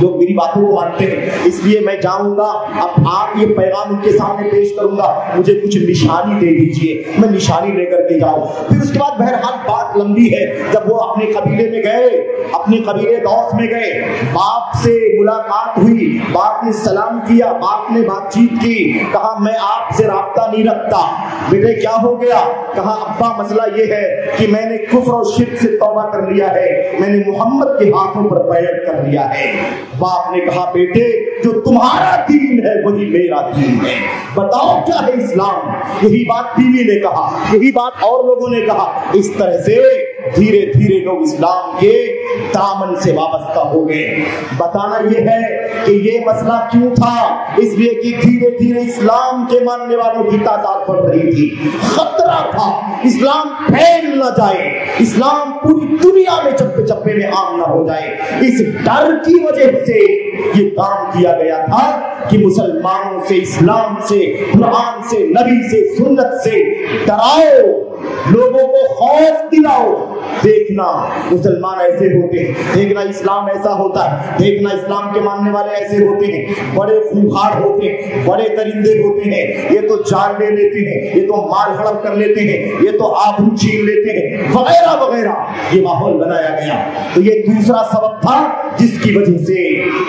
لوگ میری باتوں کو مانتے ہیں، اس لیے میں جاؤں گا، اب آپ یہ پیغام ان کے سامنے پیش کروں گا، مجھے کچھ نشانی دے دیجئے، میں نشانی لے کر کے جاؤں۔ پھر اس کے بعد بہرحال بات لمبی ہے، جب وہ اپنے قبیلے میں گئے، اپنے قبیلے دوس میں گئے، باپ سے ملاقات ہوئی، باپ نے سلام کیا، باپ نے بات چیت کی، کہا میں آپ سے رابطہ نہیں رکھتا۔ بیٹے کیا ہو گیا؟ کہا ابا مسئلہ یہ ہے کہ میں نے کفر اور شرک سے توبہ کر لیا ہے، میں نے محمد کے ہاتھوں پر بیعت کر لیا ہے۔ باپ نے کہا بیٹے جو تمہارا دین ہے وہی میرا دین ہے، بتاؤ کیا ہے اسلام؟ یہی بات بیوی نے کہا، یہی بات اور لوگوں نے کہا۔ اس طرح سے دھیرے دھیرے لوگ اسلام کے دامن سے وابستہ ہو گئے۔ بتانا یہ ہے کہ یہ مسئلہ کیوں تھا، اس لیے کہ دھیرے دھیرے اسلام کے ماننے والوں کی تعداد بڑھ رہی تھی، خطرہ تھا اسلام پھیل نہ جائے، اسلام پوری دنیا میں چپے چپے میں عام نہ ہو جائے۔ اس ڈر کی وجہ سے یہ کام کیا گیا تھا کہ مسلمانوں سے، اسلام سے، قرآن سے، نبی سے، سنت سے ڈراؤ، لوگوں کو خوف دلاؤ۔ دیکھنا مسلمان ایسے ہوتے ہیں، دیکھنا اسلام ایسا ہوتا ہے، دیکھنا اسلام کے ماننے والے ایسے ہوتے ہیں، بڑے خونخوار ہوتے ہیں، بڑے درندے ہوتے ہیں، یہ تو جان لے لیتے ہیں، یہ تو مال ہڑپ کر لیتے ہیں، یہ تو آبرو چھین لیتے ہیں، وغیرہ وغیرہ، یہ ماحول بنایا گیا۔ تو یہ دوسرا سبب تھا جس کی وجہ سے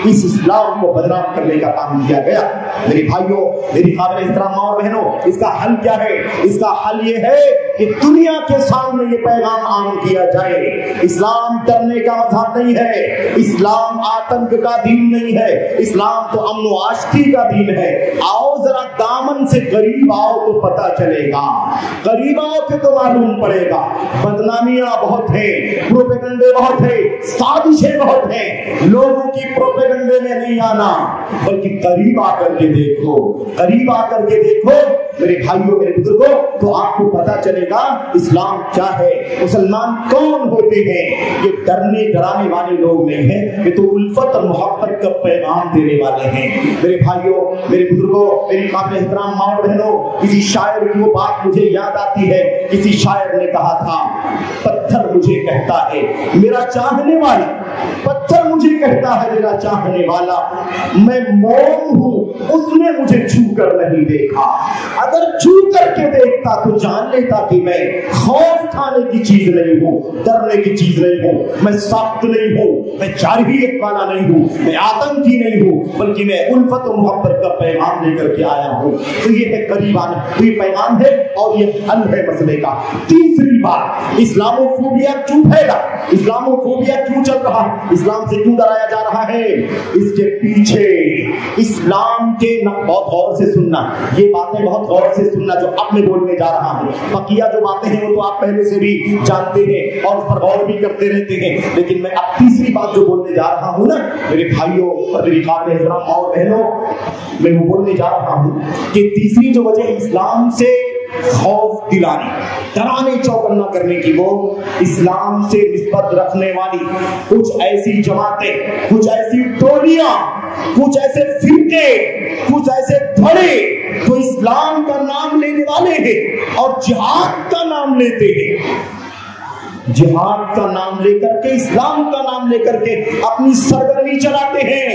اس اسلام کو بدنام کرنے کا کام کیا گیا۔ میرے بھائیوں، میری قابل احترام ماں اور بہنوں، اس کا حل کیا ہے؟ اس کا حل یہ ہے کہ دنیا کے سامنے یہ پیغام عام کیا جائے، اسلام ڈرنے کا مذہب نہیں ہے، اسلام آتنک کا دین نہیں ہے، اسلام تو امن و آشتی کا دین ہے۔ آؤ ذرا دامن سے قریب آؤ تو پتہ چلے گا، قریب آؤ کہ تو معلوم پڑے گا۔ بدنامیاں بہت ہیں، پروپیگنڈے بہت ہیں، سازشیں بہت ہیں، لوگوں کی پروپیگنڈے میں نہیں آنا، بلکہ قریب آ کر کے دیکھو، قریب آ کر کے دیکھو میرے بھائیوں، میرے بزرگوں، تو آپ کو پتہ چلے گا اسلام کیا ہے، مسلمان کون ہوتے ہیں۔ یہ ڈرنے ڈرانے والے لوگ نہیں ہیں، یہ تو الفت اور محبت کا پیغام دینے والے ہیں۔ میرے بھائیوں، میرے بزرگوں، میری قابل احترام ماں اور بہنوں، کسی شاعر کی وہ بات مجھے یاد آتی ہے، کسی شاعر نے کہا تھا پتھر مجھے کہتا ہے میرا چاہنے والا، پتھر مجھے کہتا ہے میرا چاہنے والا، میں موم ہوں اس نے مجھے چھو کر نہیں دیکھا، اگر چھو کر کے دیکھتا تو جان لیتا کہ میں خوف کھانے کی چیز نہیں ہوں، ڈرنے کی چیز نہیں ہوں، میں سخت نہیں ہوں، میں جارحیت والا نہیں ہوں، میں آتنکی نہیں ہوں، بلکہ میں الفت و محبت کا پیغام لے کر کے آیا ہوں۔ تو یہ ہے قریب آنا، تو یہ پیغام ہے اور یہ حل ہے مسئلے کا۔ تیسری بات، اسلاموفوبیا کیوں پھیلا، اسلاموفوبیا کیوں چل رہا اسلام سے کیوں ڈرایا جا رہا ہے؟ اس کے پیچھے اسلام کے بہت غور سے سننا، یہ باتیں بہت غور سے سننا جو اب میں بولنے جا رہا ہوں. بقیہ جو باتیں ہیں وہ تو آپ پہلے سے بھی جانتے ہیں اور اس پر غور بھی کرتے رہتے ہیں، لیکن میں اب تیسری بات جو بولنے جا رہا ہوں نا میرے بھائیوں اور میری قابل احترام اور بہنوں، میں وہ بولنے جا رہا ہوں کہ تیسری جو وجہ اسلام سے خوف دلانے، ڈرانے چوکنا کرنے کی، وہ اسلام سے نسبت رکھنے والی کچھ ایسی جماعتیں، کچھ ایسی ٹولیاں، کچھ ایسے فرقے، کچھ ایسے دھڑے جو اسلام کا نام لینے والے ہیں اور جہاد کا نام لیتے ہیں، جہاد کا نام لے کر کے، اسلام کا نام لے کر کے اپنی سرگرمی چلاتے ہیں.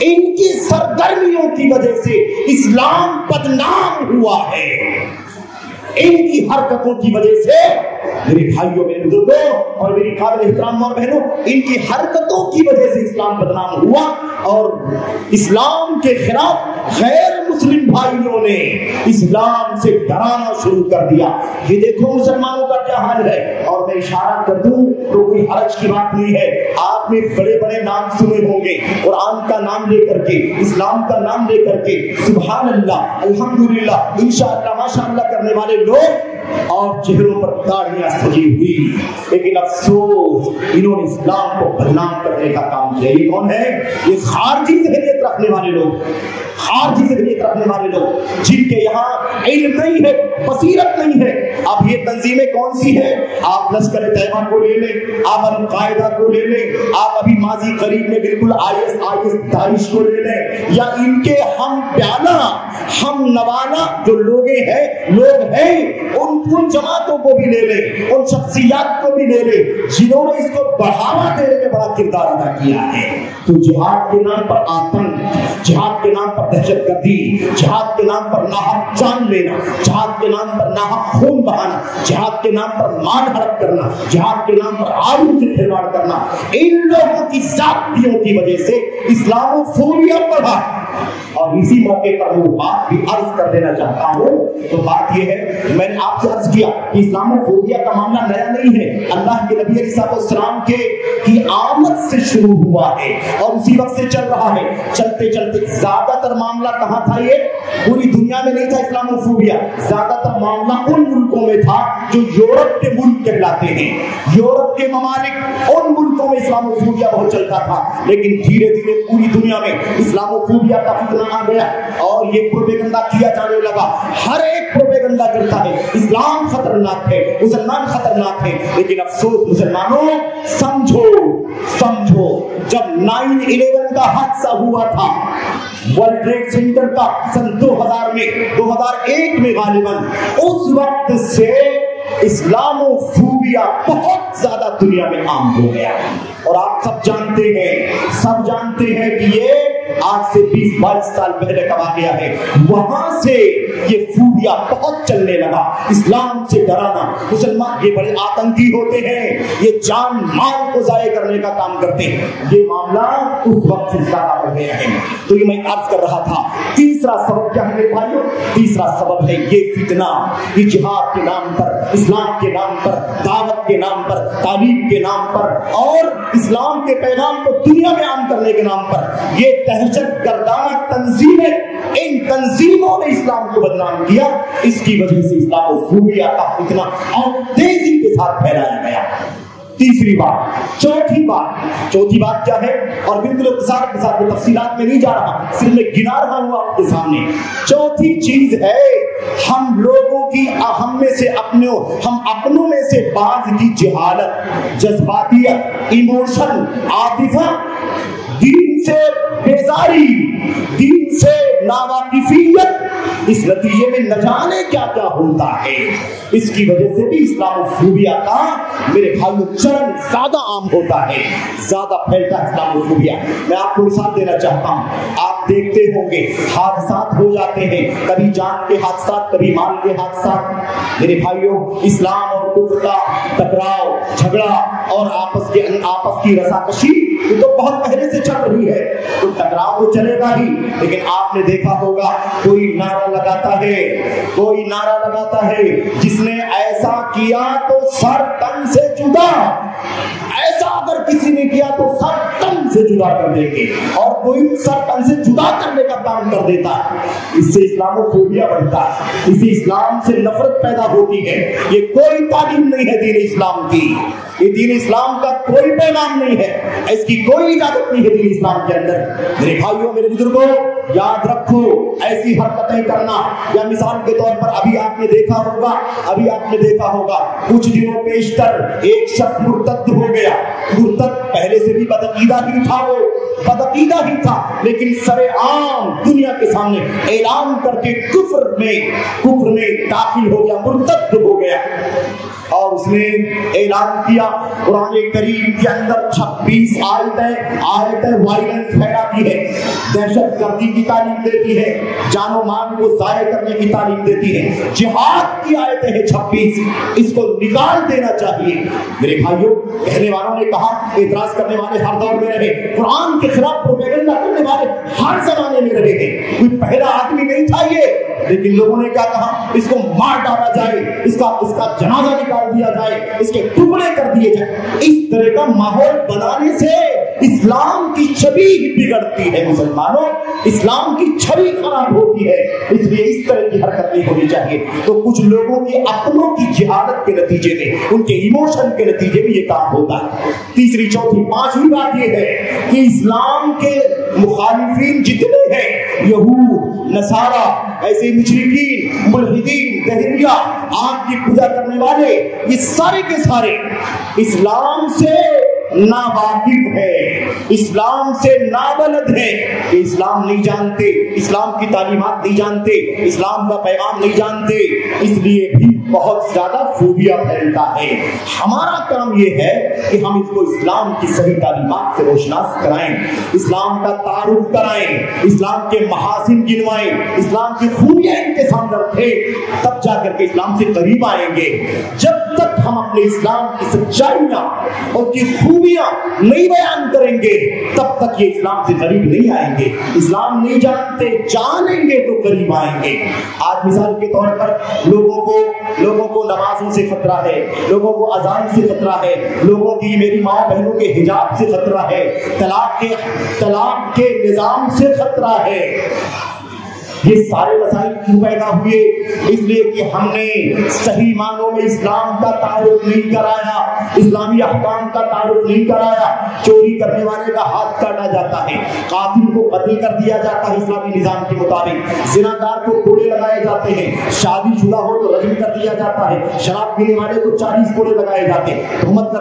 ان کی سرگرمیوں کی وجہ سے اسلام بدنام ہوا ہے. ان کی حرکتوں کی وجہ سے میرے بھائیوں، میرے بزرگوں اور میری قابل احترام اور بہنوں، ان کی حرکتوں کی وجہ سے اسلام بدنام ہوا اور اسلام کے خلاف غیر مسلم بھائیوں نے اسلام سے ڈرانا شروع کر دیا. یہ دیکھو مسلمانوں کا کیا حال ہے. اور میں اشارہ کر دوں تو کوئی حرج کی بات نہیں ہے، آپ نے بڑے بڑے نام سنے ہوں گے، قرآن کا نام لے کر کے، اسلام کا نام لے کر کے سبحان اللہ، الحمدللہ، انشاءاللہ، ماشاءاللہ کرنے والے لوگ اور چہروں پر داڑھیاں سجی ہوئی، لیکن افسوس انہوں نے اسلام کو بدنام کرنے کا کام کیا. یہ کون ہے؟ یہ خارجی ذہنیت رکھنے والے لوگ، خارجی ذہنیت رکھنے والے لوگ جن کے یہاں علم نہیں ہے، بصیرت نہیں ہے. اب یہ تنظیمیں کون سی ہیں؟ آپ لشکر طیبہ کو لے لیں، آپ القاعدہ کو لے لیں، آپ ابھی ماضی قریب میں بالکل IS داعش کو لے لیں، یا ان کے ہم پیالہ ہم نوالا جو لوگ ہیں ان جماعتوں کو بھی لے لیں، ان شخصیات کو بھی لے لیں جنہوں نے اس کو بڑھاوا دینے میں بڑا کردار ادا کیا ہے. تو جہاد کے نام پر آتنک، جہاد کے نام پر دہشت گردی، جہاد کے نام پر ناحق جان لینا، جہاد کے نام پر ناحق خون بہانا، جہاد کے نام پر مال ہڑپ کرنا، جہاد کے نام پر آبرو سے کھلواڑ کرنا، ان لوگوں کی زیادتیوں کی وجہ سے اسلام فوبیا بڑھا. اور اسی موقع پر وہ بات بھی عرض کر دینا چاہتا ہوں. تو بات یہ ہے، میں نے آپ سے عرض کیا کہ اسلام فوبیا کا معاملہ نیا نہیں ہے، اللہ کے نبی علیہ السلام کی آمد سے شروع ہوا ہے اور اسی وقت سے چل رہا ہے. چلتے چلتے زیادہ تر معاملہ کہاں تھا؟ یہ پوری دنیا میں نہیں تھا اسلام فوبیا، زیادہ تر معاملہ ان ملکوں میں تھا جو یورپ کے ملک کہلاتے ہیں. یورپ کے ممالک، ان ملکوں میں اسلام فوبیا بہت چلتا تھا، لیکن دھیرے دھیرے پوری دنیا میں اسلام فوبیا کا فتنہ آ گیا اور یہ پروپیگنڈا کیا جانے لگا. ہر ایک پروپیگنڈا کرتا ہے اسلام خطرناک ہے، مسلمان خطرناک ہے. لیکن افسوس مسلمانوں، سمجھو جب 9/11 کا حادثہ ہوا تھا ورلڈ ٹریڈ سینٹر کا سن 2001 میں غالباً، اس وقت سے اسلام و فوبیا بہت زیادہ دنیا میں عام ہو گیا. اور آپ سب جانتے ہیں کہ یہ آج سے 20-22 سال پہلے کا واقعہ ہے. وہاں سے یہ فوبیا بہت چلنے لگا، اسلام سے ڈرانا. مسلمان یہ بڑے آتنکی ہوتے ہیں، یہ جان مال کو ضائع کرنے کا کام کرتے ہیں. یہ معاملہ اس وقت سے زیادہ ہو گیا ہے. تو یہ میں عرض کر رہا تھا، تیسرا سبب کیا ہے میرے بھائیوں؟ تیسرا سبب ہے یہ فتنہ، یہ جہاد کے نام پر، اسلام کے نام پر، دعوت کے نام پر، تعلیم کے نام پر اور اسلام کے پیغام کو دنیا میں عام کرنے کے نام پر یہ دہشت گردانہ تنظیمیں، ان تنظیموں نے اسلام کو بدنام کیا. اس کی وجہ سے اسلام و فوبیا کا فتنہ اور تیزی کے ساتھ پھیلایا گیا. تیسری بات. چوتھی بات کیا ہے؟ اور بالکل اختصار کے ساتھ تفصیلات میں نہیں جا رہا، صرف میں گنا رہا ہوں آپ کے سامنے. چوتھی چیز ہے ہم لوگوں کی، ہم اپنوں میں سے بعض کی جہالت، جذباتیت، ایموشن، عاطفہ، دین سے بیزاری، دین سے ناواقفیت، اس نتیجے میں نہ جانے کیا کیا ہوتا ہے. اس کی وجہ سے بھی اسلام فوبیا کا میرے بھائیوں چرن زیادہ عام ہوتا ہے، زیادہ پھیلتا ہے اسلام فوبیا. میں آپ کو مثال دینا چاہتا ہوں. آپ دیکھتے ہوں گے حادثات ہو جاتے ہیں، کبھی جان کے حادثات، کبھی مال کے حادثات. میرے بھائیوں اسلام اور کفر کا ٹکراؤ، جھگڑا اور آپس کی رساکشی یہ تو بہت پہلے سے چل رہی ہے. تو ٹکراؤ تو چلے گا ہی، لیکن آپ نے دیکھا ہوگا کوئی نعرہ لگاتا ہے جس نے ایسا کیا تو سر تن سے جدا، ایسا اگر کسی نے کیا تو سر تن سے جدا کر دیں گے، اور کوئی سر تن سے جدا کرنے کا کام کر دیتا ہے، اس سے اسلاموفوبیا بڑھتا ہے، اس سے اسلام سے نفرت پیدا ہوتی ہے۔ یہ کوئی تعلیم نہیں ہے دین اسلام کی، یہ دین اسلام کا کوئی پیغام نہیں ہے، اس کی کوئی اجازت نہیں ہے دین اسلام کے اندر۔ میرے بھائیوں، میرے بزرگوں، یاد رکھو ایسی حرکتیں کرنا، یا مثال کے طور پر ابھی آپ نے دیکھا ہوگا کچھ دنوں پیشتر ایک شخص مرتد ہو گیا۔ مرتد پہلے سے بھی بدعقیدہ ہی تھا، لیکن سر عام دنیا کے سامنے اعلان کر کے کفر میں داخل ہو گیا، مرتد ہو گیا، اور اس نے اعلان کیا قرآن کریم کے اندر 26 آیتیں وائلنس پھیلاتی ہے، دہشت گردی کی تعلیم دیتی ہے، جان و مال کو ضائع کرنے کی تعلیم دیتی ہے، جہاد کی آیتیں ہیں 26، اس کو نکال دینا چاہیے۔ میرے بھائیوں، کہنے والوں نے کہا، اعتراض کرنے والے ہر دور میں رہے، قرآن کے خلاف پروپیگنڈا کرنے والے ہر زمانے میں رہے ہیں، کوئی پہلا آدمی نہیں تھا یہ، لیکن لوگوں نے کیا کہا، اس کو مار ڈالا جائے، اس کا جنازہ نکال دیا جائے، اس کے ٹکڑے کر دیے جائیں۔ اس طرح کا ماحول بنانے سے اسلام کی چھوی بگڑتی ہے، مسلمانوں، اسلام کی چھوی خراب ہوتی ہے، اس لیے اس طرح کی حرکت نہیں ہونی چاہیے۔ تو کچھ لوگوں کے اپنوں کی جہالت کے نتیجے میں، ان کے ایموشن کے نتیجے میں یہ کام ہوتا ہے۔ تیسری، چوتھی، پانچویں بات یہ ہے کہ اسلام کے مخالفین جتنے ہیں، یہود، نصارہ، ایسے مشرکین، ملحدین، دہریہ، آگ کی پوجا کرنے والے، یہ سارے کے سارے اسلام سے ناواقف ہے، اسلام سے نابلد ہے، کہ اسلام نہیں جانتے، اسلام کی تعلیمات نہیں جانتے، اسلام کا پیغام نہیں جانتے، اس لیے بھی بہت زیادہ فوبیا پھیلتا ہے۔ ہمارا کام یہ ہے کہ ہم اس کو اسلام کی صحیح تعلیمات سے روشناس کرائیں، اسلام کا تعارف کرائیں، اسلام کے محاسن گنوائیں، اسلام کی خوبیاں ان کے سامنے رکھیں، تب جا کر کے اسلام سے قریب آئیں گے۔ جب تک ہم اپنے اسلام کی سچائیاں اور کی خوبیاں نہیں بیان کریں گے، تب تک یہ اسلام سے قریب نہیں آئیں گے۔ اسلام نہیں جانتے، جانیں گے تو قریب آئیں گے۔ آج مثال کے طور پر لوگوں کو نمازوں سے خطرہ ہے، لوگوں کو اذان سے خطرہ ہے، لوگوں کی، میری ماں بہنوں کے حجاب سے خطرہ ہے، طلاق کے نظام سے خطرہ ہے۔ یہ سارے مسائل کیوں پیدا ہوئے؟ اس لیے کہ ہم نے صحیح معنوں میں اسلام کا تعارف نہیں کرایا، اسلامی احکام کا تعارف نہیں کرایا۔ چوری کرنے والے کا ہاتھ کاٹا جاتا ہے، قاتل کو قتل کر دیا جاتا ہے اسلامی نظام کے مطابق، زناکار کو کوڑے لگائے جاتے ہیں، شادی شدہ ہو تو رجم کر دیا جاتا ہے، شراب پینے والے کو 40 کوڑے لگائے جاتے ہیں، تہمت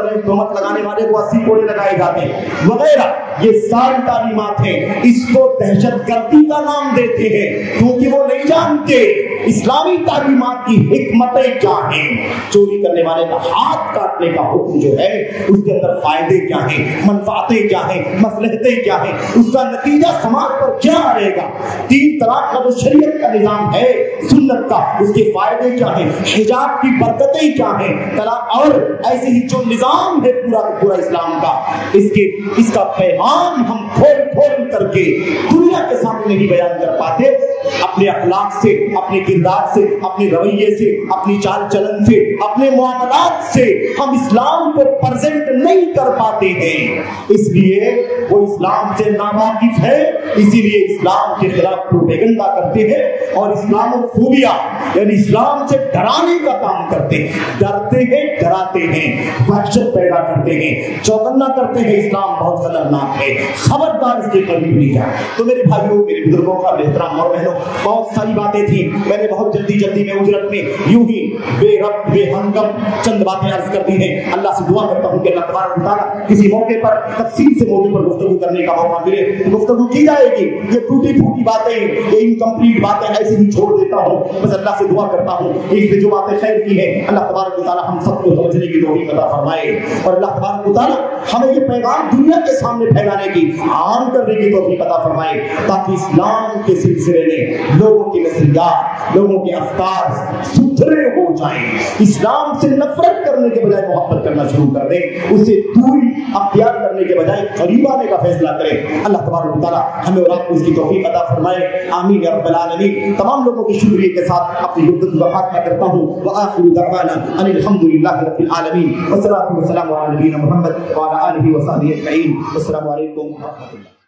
لگانے والے کو 80 کوڑے لگائے جاتے ہیں، وغیرہ۔ یہ ساری تعلیمات ہیں، اس کو دہشت گردی کا نام دیتے ہیں، کیونکہ وہ نہیں جانتے اسلامی تعلیمات کی حکمتیں کیا ہیں۔ چوری کرنے والے کا ہاتھ کاٹنے کا حکم جو ہے، اس کے اندر فائدے کیا ہیں، منفعتیں کیا ہیں، مصلحتیں کیا ہیں، اس کا نتیجہ سماج پر کیا آئے گا۔ 3 طلاق کا جو شریعت کا نظام ہے، سنت کا، اس کے فائدے کیا ہیں، حجاب کی برکتیں کیا ہیں، طلاق، اور ایسے ہی جو نظام ہے پورا اسلام کا، اس کا پیغام ہم کھول کر کے دنیا کے سامنے نہیں بیان کر پاتے۔ اپنے اخلاق سے، اپنے کردار سے، اپنے رویے سے، اپنی چال چلن سے، اپنے معاملات سے ہم اسلام کو پریزنٹ نہیں کر پاتے ہیں، اس لیے وہ اسلام سے ناواقف ہے، اسی لیے اسلام کے خلاف پروپیگنڈا کرتے ہیں اور اسلاموفوبیا یعنی اسلام سے ڈرانے کا کام کرتے ہیں، ڈرتے ہیں، ڈراتے ہیں، وحشت پیدا کرتے ہیں، چوکنا کرتے ہیں۔ اسلام بہت خطرناک ہے، خبردار اس کے قریب نہیں جائے۔ تو میرے بھائیوں، میرے بزرگوں کا احترام اور بہنوں، بہت ساری باتیں تھیں، میں نے بہت جلدی میں اجرت میں یوں ہی بے رب بے ہنگم چند باتیں عرض کر دی ہیں۔ اللہ سے دعا کرتا ہوں کہ اللہ تبارک و تعالیٰ کسی موقع پر تفصیل سے موضوع پر گفتگو کرنے کا موقع ملے، گفتگو کی جائے گی۔ یہ ٹوٹی پھوٹی باتیں، یہ انکمپلیٹ باتیں ایسے ہی چھوڑ دیتا ہوں، بس اللہ سے دعا کرتا ہوں کہ اس میں جو باتیں خیر کی ہیں، اللہ تبارک و تعالیٰ ہم سب کو سمجھنے کی توفیق عطا فرمائے، اور اللہ تبارک و تعالیٰ ہمیں یہ پیغام دنیا کے سامنے پھیلانے کی، عام کرنے کی توفیق عطا فرمائے، تاکہ اسلام کے سلسلے میں لوگوں کی نظریات، لوگوں کے افکار ستھرے ہو جائیں، اسلام سے نفرت کرنے کے بجائے محبت کرنا شروع کر دیں، اس سے دوری اختیار کرنے کے بجائے قریب آنے کا فیصلہ کریں۔ اللہ تبارک و تعالیٰ ہمیں اور آپ کو اس کی توفیق عطا فرمائے، آمین یا رب العالمین۔ تمام لوگوں کے شکریہ کے ساتھ اپنی گفتگو کا خاتمہ کرتا ہوں، وآخر دعوانا ان الحمد للہ رب العالمین، والصلاۃ والسلام علی نبینا محمد وعلی آلہ وصحبہ اجمعین۔ السلام علیکم ورحمۃ اللہ۔